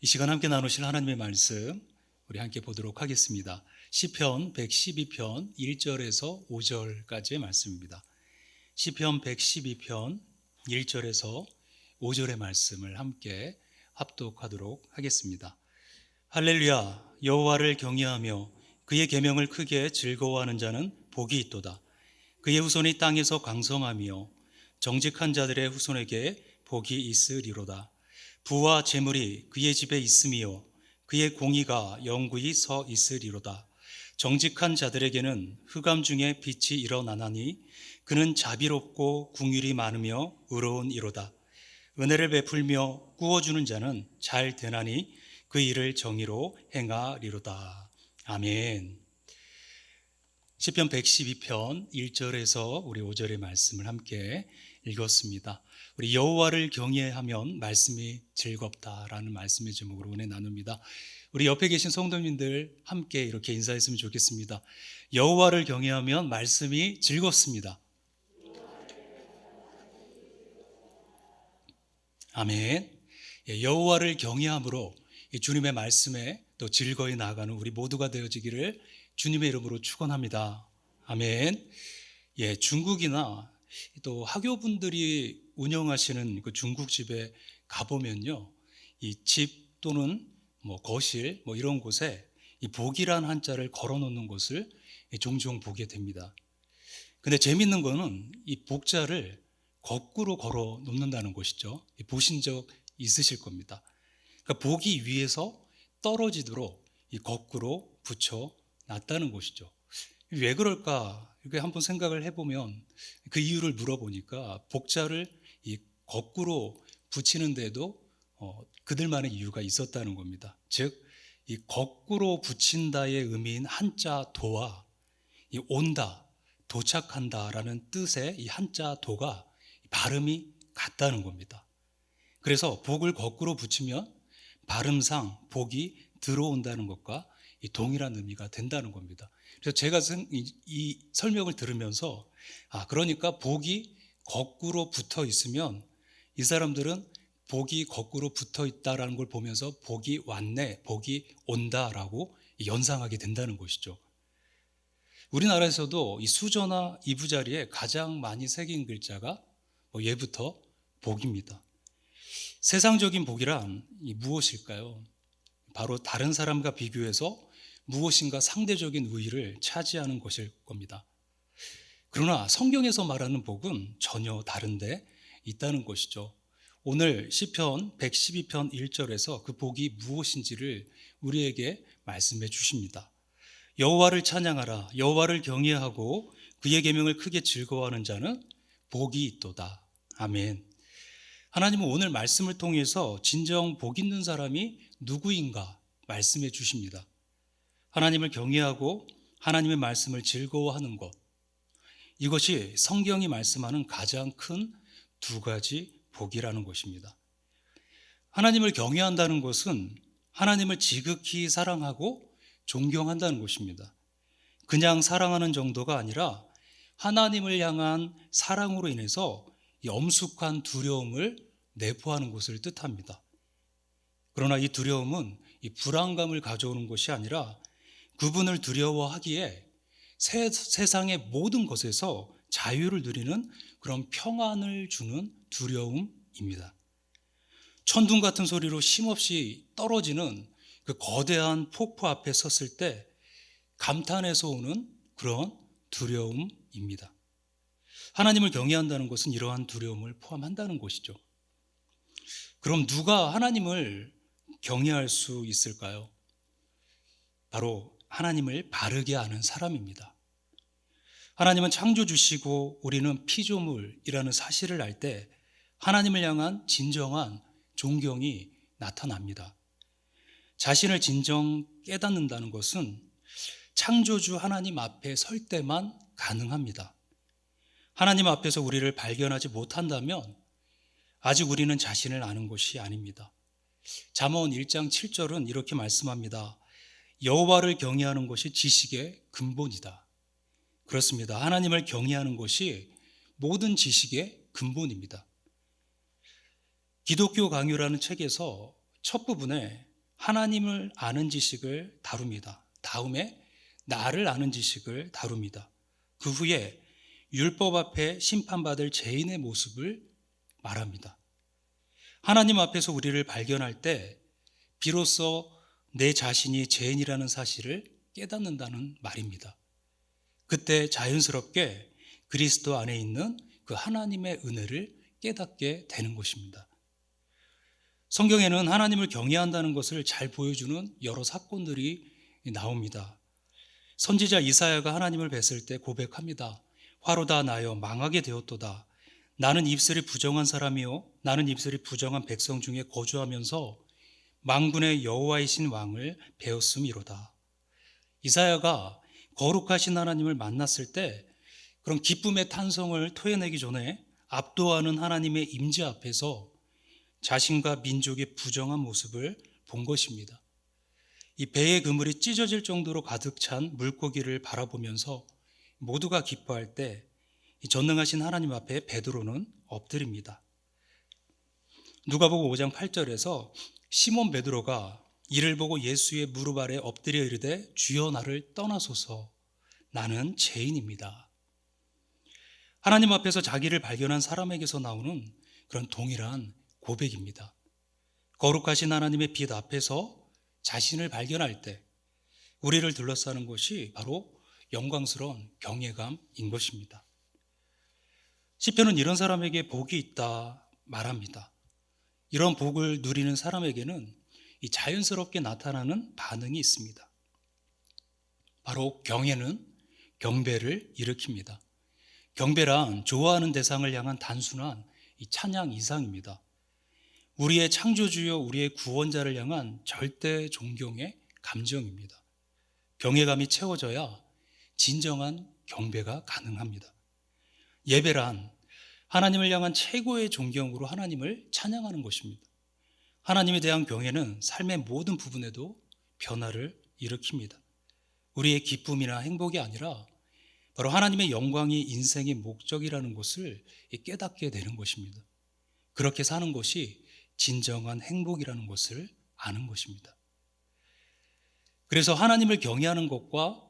이 시간 함께 나누실 하나님의 말씀 우리 함께 보도록 하겠습니다. 시편 112편 1절에서 5절까지의 말씀입니다. 시편 112편 1절에서 5절의 말씀을 함께 합독하도록 하겠습니다. 할렐루야, 여호와를 경외하며 그의 계명을 크게 즐거워하는 자는 복이 있도다. 그의 후손이 땅에서 강성하며 정직한 자들의 후손에게 복이 있으리로다. 부와 재물이 그의 집에 있으며 그의 공의가 영구히 서 있으리로다. 정직한 자들에게는 흑암 중에 빛이 일어나나니 그는 자비롭고 긍휼이 많으며 의로운 이로다. 은혜를 베풀며 구워주는 자는 잘 되나니 그 일을 정의로 행하리로다. 아멘. 시편 112편 1절에서 우리 5절의 말씀을 함께 읽었습니다. 우리 여호와를 경외하면 말씀이 즐겁다라는 말씀의 제목으로 은혜 나눕니다. 우리 옆에 계신 성도님들 함께 이렇게 인사했으면 좋겠습니다. 여호와를 경외하면 말씀이 즐겁습니다. 아멘. 여호와를 경외함으로 주님의 말씀에 또 즐거이 나아가는 우리 모두가 되어지기를 주님의 이름으로 축원합니다. 아멘. 중국이나 또 학교분들이 운영하시는 그 중국집에 가보면요, 이 집 또는 거실 이런 곳에 이 복이란 한자를 걸어놓는 것을 종종 보게 됩니다. 근데 재밌는 거는 이 복자를 거꾸로 걸어 놓는다는 것이죠. 보신 적 있으실 겁니다. 그러니까 복이 위에서 떨어지도록 이 거꾸로 붙여 놨다는 것이죠. 왜 그럴까? 이렇게 한번 생각을 해보면 그 이유를 물어보니까 복자를 이 거꾸로 붙이는데도 그들만의 이유가 있었다는 겁니다. 즉, 이 거꾸로 붙인다의 의미인 한자 도와 이 온다, 도착한다라는 뜻의 이 한자 도가 발음이 같다는 겁니다. 그래서 복을 거꾸로 붙이면 발음상 복이 들어온다는 것과 동일한 의미가 된다는 겁니다. 그래서 제가 이 설명을 들으면서 그러니까 복이 거꾸로 붙어 있으면 이 사람들은 복이 거꾸로 붙어 있다라는 걸 보면서 복이 왔네, 복이 온다라고 연상하게 된다는 것이죠. 우리나라에서도 이 수저나 이부자리에 가장 많이 새긴 글자가 예부터 복입니다. 세상적인 복이란 무엇일까요? 바로 다른 사람과 비교해서 무엇인가 상대적인 우위를 차지하는 것일 겁니다. 그러나 성경에서 말하는 복은 전혀 다른데 있다는 것이죠. 오늘 시편 112편 1절에서 그 복이 무엇인지를 우리에게 말씀해 주십니다. 여호와를 찬양하라. 여호와를 경외하고 그의 계명을 크게 즐거워하는 자는 복이 있도다. 아멘. 하나님은 오늘 말씀을 통해서 진정 복 있는 사람이 누구인가 말씀해 주십니다. 하나님을 경외하고 하나님의 말씀을 즐거워하는 것, 이것이 성경이 말씀하는 가장 큰 두 가지 복이라는 것입니다. 하나님을 경외한다는 것은 하나님을 지극히 사랑하고 존경한다는 것입니다. 그냥 사랑하는 정도가 아니라 하나님을 향한 사랑으로 인해서 이 엄숙한 두려움을 내포하는 것을 뜻합니다. 그러나 이 두려움은 이 불안감을 가져오는 것이 아니라 그분을 두려워하기에 세상의 모든 것에서 자유를 누리는 그런 평안을 주는 두려움입니다. 천둥 같은 소리로 쉼없이 떨어지는 그 거대한 폭포 앞에 섰을 때 감탄해서 오는 그런 두려움입니다. 하나님을 경외한다는 것은 이러한 두려움을 포함한다는 것이죠. 그럼 누가 하나님을 경외할 수 있을까요? 바로 하나님을 바르게 아는 사람입니다. 하나님은 창조주시고 우리는 피조물이라는 사실을 알 때 하나님을 향한 진정한 존경이 나타납니다. 자신을 진정 깨닫는다는 것은 창조주 하나님 앞에 설 때만 가능합니다. 하나님 앞에서 우리를 발견하지 못한다면 아직 우리는 자신을 아는 것이 아닙니다. 잠언 1장 7절은 이렇게 말씀합니다. 여호와를 경외하는 것이 지식의 근본이다. 그렇습니다. 하나님을 경외하는 것이 모든 지식의 근본입니다. 기독교 강요라는 책에서 첫 부분에 하나님을 아는 지식을 다룹니다. 다음에 나를 아는 지식을 다룹니다. 그 후에 율법 앞에 심판받을 죄인의 모습을 말합니다. 하나님 앞에서 우리를 발견할 때 비로소 내 자신이 죄인이라는 사실을 깨닫는다는 말입니다. 그때 자연스럽게 그리스도 안에 있는 그 하나님의 은혜를 깨닫게 되는 것입니다. 성경에는 하나님을 경외한다는 것을 잘 보여주는 여러 사건들이 나옵니다. 선지자 이사야가 하나님을 뵀을 때 고백합니다. 화로다 나여 망하게 되었도다. 나는 입술이 부정한 사람이요 나는 입술이 부정한 백성 중에 거주하면서 만군의 여호와이신 왕을 배웠음이로다. 이사야가 거룩하신 하나님을 만났을 때 그런 기쁨의 탄성을 토해내기 전에 압도하는 하나님의 임재 앞에서 자신과 민족의 부정한 모습을 본 것입니다. 이 배의 그물이 찢어질 정도로 가득 찬 물고기를 바라보면서 모두가 기뻐할 때 전능하신 하나님 앞에 베드로는 엎드립니다. 누가복음 5장 8절에서 시몬 베드로가 이를 보고 예수의 무릎 아래 엎드려 이르되 주여 나를 떠나소서 나는 죄인입니다. 하나님 앞에서 자기를 발견한 사람에게서 나오는 그런 동일한 고백입니다. 거룩하신 하나님의 빛 앞에서 자신을 발견할 때 우리를 둘러싸는 것이 바로 영광스러운 경외감인 것입니다. 시편은 이런 사람에게 복이 있다 말합니다. 이런 복을 누리는 사람에게는 이 자연스럽게 나타나는 반응이 있습니다. 바로 경외는 경배를 일으킵니다. 경배란 좋아하는 대상을 향한 단순한 이 찬양 이상입니다. 우리의 창조주여 우리의 구원자를 향한 절대 존경의 감정입니다. 경외감이 채워져야 진정한 경배가 가능합니다. 예배란 하나님을 향한 최고의 존경으로 하나님을 찬양하는 것입니다. 하나님에 대한 경외는 삶의 모든 부분에도 변화를 일으킵니다. 우리의 기쁨이나 행복이 아니라 바로 하나님의 영광이 인생의 목적이라는 것을 깨닫게 되는 것입니다. 그렇게 사는 것이 진정한 행복이라는 것을 아는 것입니다. 그래서 하나님을 경외하는 것과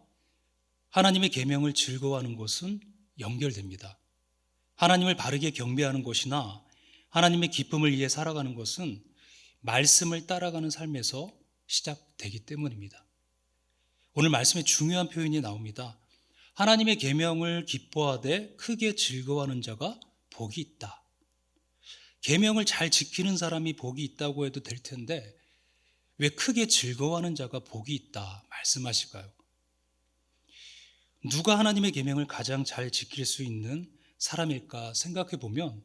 하나님의 계명을 즐거워하는 것은 연결됩니다. 하나님을 바르게 경배하는 것이나 하나님의 기쁨을 위해 살아가는 것은 말씀을 따라가는 삶에서 시작되기 때문입니다. 오늘 말씀에 중요한 표현이 나옵니다. 하나님의 계명을 기뻐하되 크게 즐거워하는 자가 복이 있다. 계명을 잘 지키는 사람이 복이 있다고 해도 될 텐데 왜 크게 즐거워하는 자가 복이 있다 말씀하실까요? 누가 하나님의 계명을 가장 잘 지킬 수 있는 사람일까 생각해 보면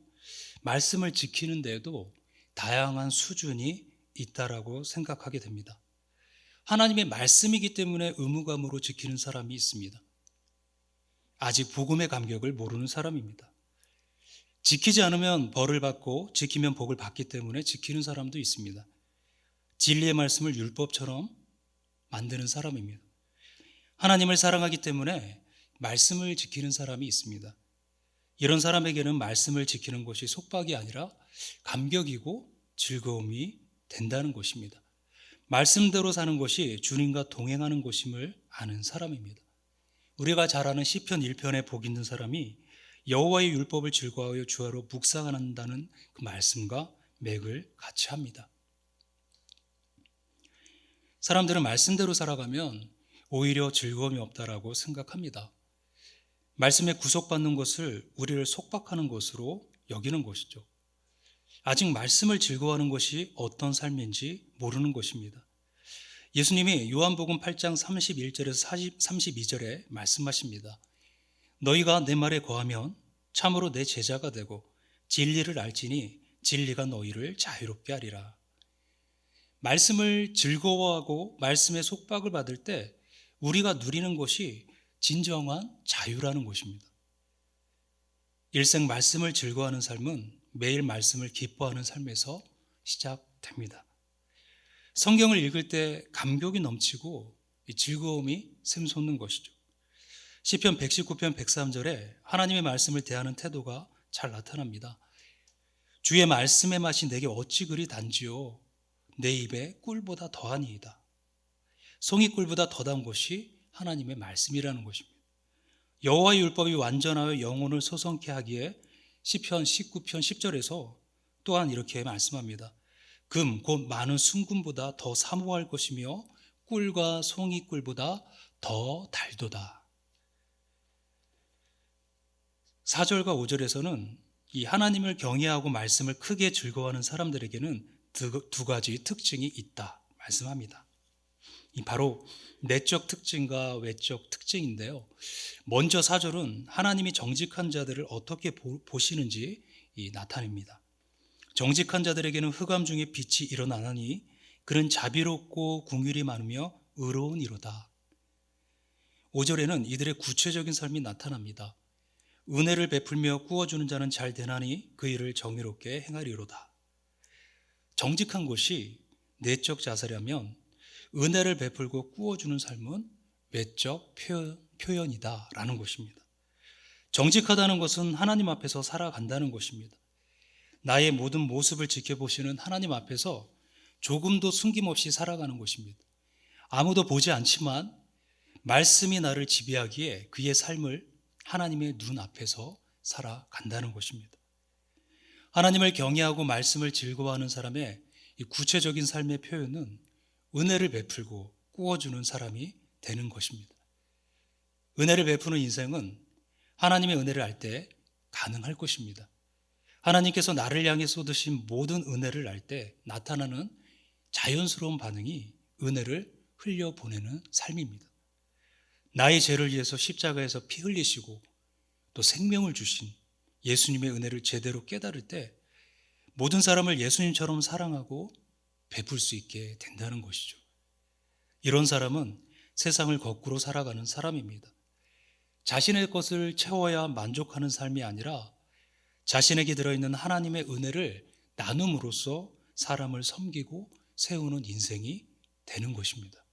말씀을 지키는 데에도 다양한 수준이 있다라고 생각하게 됩니다. 하나님의 말씀이기 때문에 의무감으로 지키는 사람이 있습니다. 아직 복음의 감격을 모르는 사람입니다. 지키지 않으면 벌을 받고 지키면 복을 받기 때문에 지키는 사람도 있습니다. 진리의 말씀을 율법처럼 만드는 사람입니다. 하나님을 사랑하기 때문에 말씀을 지키는 사람이 있습니다. 이런 사람에게는 말씀을 지키는 것이 속박이 아니라 감격이고 즐거움이 된다는 것입니다. 말씀대로 사는 것이 주님과 동행하는 것임을 아는 사람입니다. 우리가 잘 아는 시편 1편에 복 있는 사람이 여호와의 율법을 즐거워하여 주하로 묵상한다는 그 말씀과 맥을 같이 합니다. 사람들은 말씀대로 살아가면 오히려 즐거움이 없다라고 생각합니다. 말씀에 구속받는 것을 우리를 속박하는 것으로 여기는 것이죠. 아직 말씀을 즐거워하는 것이 어떤 삶인지 모르는 것입니다. 예수님이 요한복음 8장 31절에서 32절에 말씀하십니다. 너희가 내 말에 거하면 참으로 내 제자가 되고 진리를 알지니 진리가 너희를 자유롭게 하리라. 말씀을 즐거워하고 말씀의 속박을 받을 때 우리가 누리는 것이 진정한 자유라는 것입니다. 일생 말씀을 즐거워하는 삶은 매일 말씀을 기뻐하는 삶에서 시작됩니다. 성경을 읽을 때 감격이 넘치고 즐거움이 샘솟는 것이죠. 시편 119편 103절에 하나님의 말씀을 대하는 태도가 잘 나타납니다. 주의 말씀의 맛이 내게 어찌 그리 단지요. 내 입에 꿀보다 더하니이다. 송이 꿀보다 더한 것이 하나님의 말씀이라는 것입니다. 여호와의 율법이 완전하여 영혼을 소성케 하기에 시편 19편 10절에서 또한 이렇게 말씀합니다. 금 곧 많은 순금보다 더 사모할 것이며 꿀과 송이 꿀보다 더 달도다. 4절과 5절에서는 이 하나님을 경외하고 말씀을 크게 즐거워하는 사람들에게는 두 가지 특징이 있다 말씀합니다. 바로 내적 특징과 외적 특징인데요. 먼저 4절은 하나님이 정직한 자들을 어떻게 보시는지 나타냅니다. 정직한 자들에게는 흑암 중에 빛이 일어나나니 그는 자비롭고 긍휼이 많으며 의로운 이로다. 5절에는 이들의 구체적인 삶이 나타납니다. 은혜를 베풀며 꾸어주는 자는 잘 되나니 그 일을 정의롭게 행하리로다. 정직한 것이 내적 자세라면 은혜를 베풀고 꾸어주는 삶은 외적 표현이다라는 것입니다. 정직하다는 것은 하나님 앞에서 살아간다는 것입니다. 나의 모든 모습을 지켜보시는 하나님 앞에서 조금도 숨김없이 살아가는 것입니다. 아무도 보지 않지만 말씀이 나를 지배하기에 그의 삶을 하나님의 눈 앞에서 살아간다는 것입니다. 하나님을 경외하고 말씀을 즐거워하는 사람의 이 구체적인 삶의 표현은 은혜를 베풀고 꾸어주는 사람이 되는 것입니다. 은혜를 베푸는 인생은 하나님의 은혜를 알 때 가능할 것입니다. 하나님께서 나를 향해 쏟으신 모든 은혜를 알 때 나타나는 자연스러운 반응이 은혜를 흘려보내는 삶입니다. 나의 죄를 위해서 십자가에서 피 흘리시고 또 생명을 주신 예수님의 은혜를 제대로 깨달을 때 모든 사람을 예수님처럼 사랑하고 베풀 수 있게 된다는 것이죠. 이런 사람은 세상을 거꾸로 살아가는 사람입니다. 자신의 것을 채워야 만족하는 삶이 아니라 자신에게 들어있는 하나님의 은혜를 나눔으로써 사람을 섬기고 세우는 인생이 되는 것입니다.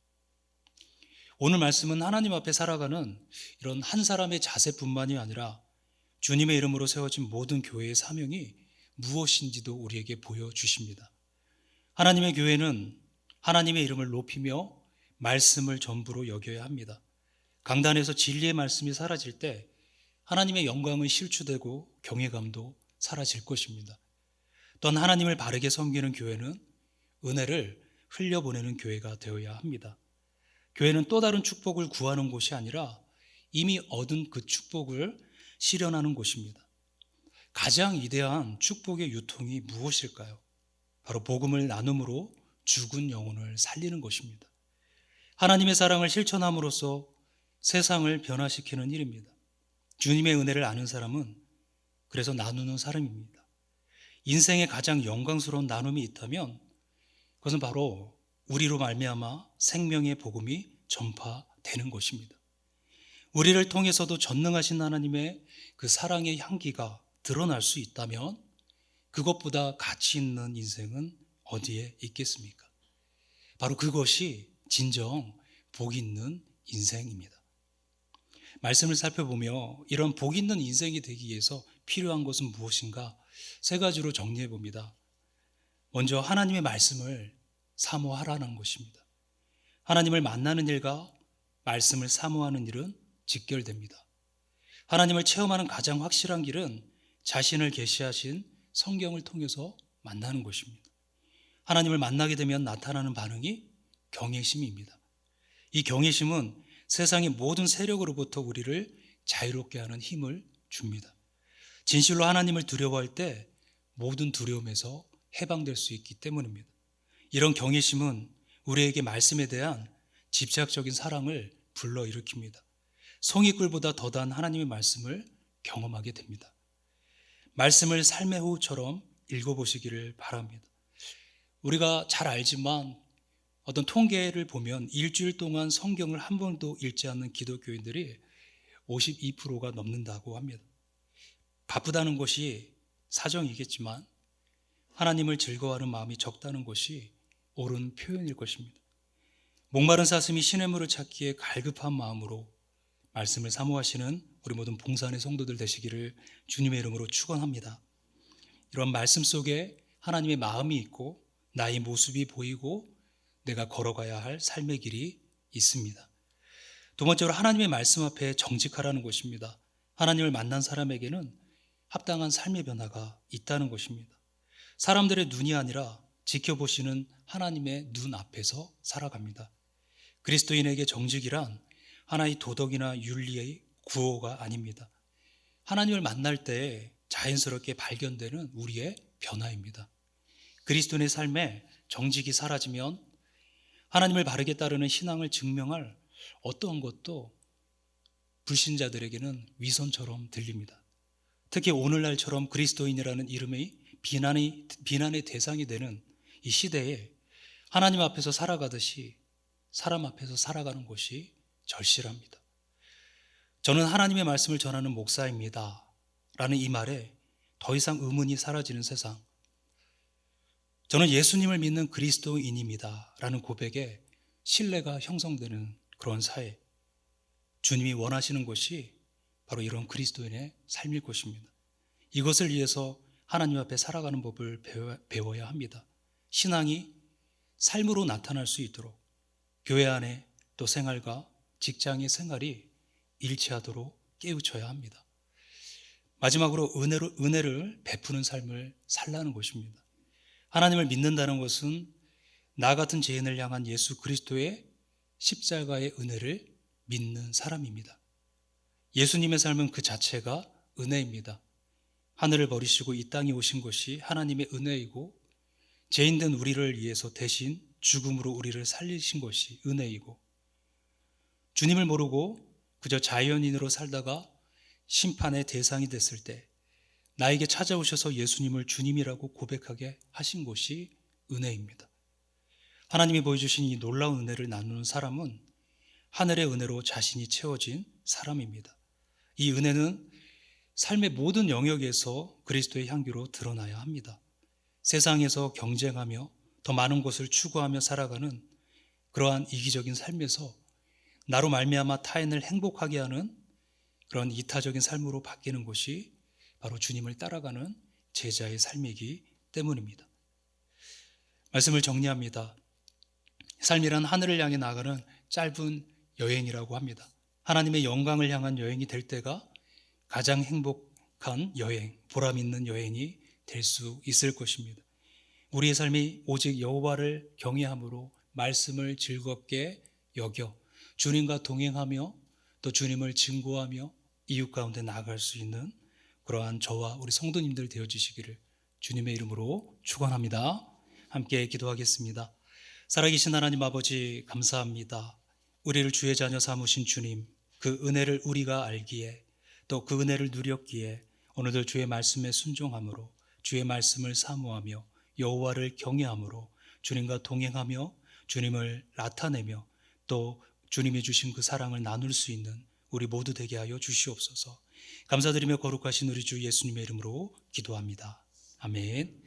오늘 말씀은 하나님 앞에 살아가는 이런 한 사람의 자세뿐만이 아니라 주님의 이름으로 세워진 모든 교회의 사명이 무엇인지도 우리에게 보여주십니다. 하나님의 교회는 하나님의 이름을 높이며 말씀을 전부로 여겨야 합니다. 강단에서 진리의 말씀이 사라질 때 하나님의 영광은 실추되고 경외감도 사라질 것입니다. 또한 하나님을 바르게 섬기는 교회는 은혜를 흘려보내는 교회가 되어야 합니다. 교회는 또 다른 축복을 구하는 곳이 아니라 이미 얻은 그 축복을 실현하는 곳입니다. 가장 위대한 축복의 유통이 무엇일까요? 바로 복음을 나눔으로 죽은 영혼을 살리는 것입니다. 하나님의 사랑을 실천함으로써 세상을 변화시키는 일입니다. 주님의 은혜를 아는 사람은 그래서 나누는 사람입니다. 인생에 가장 영광스러운 나눔이 있다면 그것은 바로 우리로 말미암아 생명의 복음이 전파되는 것입니다. 우리를 통해서도 전능하신 하나님의 그 사랑의 향기가 드러날 수 있다면 그것보다 가치 있는 인생은 어디에 있겠습니까? 바로 그것이 진정 복 있는 인생입니다. 말씀을 살펴보며 이런 복 있는 인생이 되기 위해서 필요한 것은 무엇인가? 세 가지로 정리해 봅니다. 먼저 하나님의 말씀을 사모하라는 것입니다. 하나님을 만나는 일과 말씀을 사모하는 일은 직결됩니다. 하나님을 체험하는 가장 확실한 길은 자신을 계시하신 성경을 통해서 만나는 것입니다. 하나님을 만나게 되면 나타나는 반응이 경외심입니다. 이 경외심은 세상의 모든 세력으로부터 우리를 자유롭게 하는 힘을 줍니다. 진실로 하나님을 두려워할 때 모든 두려움에서 해방될 수 있기 때문입니다. 이런 경외심은 우리에게 말씀에 대한 집착적인 사랑을 불러일으킵니다. 송이꿀보다 더단 하나님의 말씀을 경험하게 됩니다. 말씀을 삶의 호흡처럼 읽어보시기를 바랍니다. 우리가 잘 알지만 어떤 통계를 보면 일주일 동안 성경을 한 번도 읽지 않는 기독교인들이 52%가 넘는다고 합니다. 바쁘다는 것이 사정이겠지만 하나님을 즐거워하는 마음이 적다는 것이 옳은 표현일 것입니다. 목마른 사슴이 시냇물을 찾기에 갈급한 마음으로 말씀을 사모하시는 우리 모든 봉산의 성도들 되시기를 주님의 이름으로 축원합니다. 이런 말씀 속에 하나님의 마음이 있고 나의 모습이 보이고 내가 걸어가야 할 삶의 길이 있습니다. 두 번째로 하나님의 말씀 앞에 정직하라는 것입니다. 하나님을 만난 사람에게는 합당한 삶의 변화가 있다는 것입니다. 사람들의 눈이 아니라 지켜보시는 하나님의 눈 앞에서 살아갑니다. 그리스도인에게 정직이란 하나의 도덕이나 윤리의 구호가 아닙니다. 하나님을 만날 때 자연스럽게 발견되는 우리의 변화입니다. 그리스도인의 삶에 정직이 사라지면 하나님을 바르게 따르는 신앙을 증명할 어떤 것도 불신자들에게는 위선처럼 들립니다. 특히 오늘날처럼 그리스도인이라는 이름의 비난의 대상이 되는 이 시대에 하나님 앞에서 살아가듯이 사람 앞에서 살아가는 것이 절실합니다. 저는 하나님의 말씀을 전하는 목사입니다 라는 이 말에 더 이상 의문이 사라지는 세상, 저는 예수님을 믿는 그리스도인입니다 라는 고백에 신뢰가 형성되는 그런 사회, 주님이 원하시는 것이 바로 이런 그리스도인의 삶일 것입니다. 이것을 위해서 하나님 앞에 살아가는 법을 배워야 합니다. 신앙이 삶으로 나타날 수 있도록 교회 안에 또 생활과 직장의 생활이 일치하도록 깨우쳐야 합니다. 마지막으로 은혜를 베푸는 삶을 살라는 것입니다. 하나님을 믿는다는 것은 나 같은 죄인을 향한 예수 그리스도의 십자가의 은혜를 믿는 사람입니다. 예수님의 삶은 그 자체가 은혜입니다. 하늘을 버리시고 이 땅에 오신 것이 하나님의 은혜이고, 죄인된 우리를 위해서 대신 죽음으로 우리를 살리신 것이 은혜이고, 주님을 모르고 그저 자연인으로 살다가 심판의 대상이 됐을 때 나에게 찾아오셔서 예수님을 주님이라고 고백하게 하신 것이 은혜입니다. 하나님이 보여주신 이 놀라운 은혜를 나누는 사람은 하늘의 은혜로 자신이 채워진 사람입니다. 이 은혜는 삶의 모든 영역에서 그리스도의 향기로 드러나야 합니다. 세상에서 경쟁하며 더 많은 것을 추구하며 살아가는 그러한 이기적인 삶에서 나로 말미암아 타인을 행복하게 하는 그런 이타적인 삶으로 바뀌는 것이 바로 주님을 따라가는 제자의 삶이기 때문입니다. 말씀을 정리합니다. 삶이란 하늘을 향해 나가는 짧은 여행이라고 합니다. 하나님의 영광을 향한 여행이 될 때가 가장 행복한 여행, 보람 있는 여행이 될 수 있을 것입니다. 우리의 삶이 오직 여호와를 경외함으로 말씀을 즐겁게 여겨 주님과 동행하며 또 주님을 증거하며 이웃 가운데 나아갈 수 있는 그러한 저와 우리 성도님들 되어주시기를 주님의 이름으로 축원합니다. 함께 기도하겠습니다. 살아계신 하나님 아버지, 감사합니다. 우리를 주의 자녀 삼으신 주님, 그 은혜를 우리가 알기에 또 그 은혜를 누렸기에 오늘도 주의 말씀에 순종함으로 주의 말씀을 사모하며 여호와를 경외함으로 주님과 동행하며 주님을 나타내며 또 주님이 주신 그 사랑을 나눌 수 있는 우리 모두 되게 하여 주시옵소서. 감사드리며 거룩하신 우리 주 예수님의 이름으로 기도합니다. 아멘.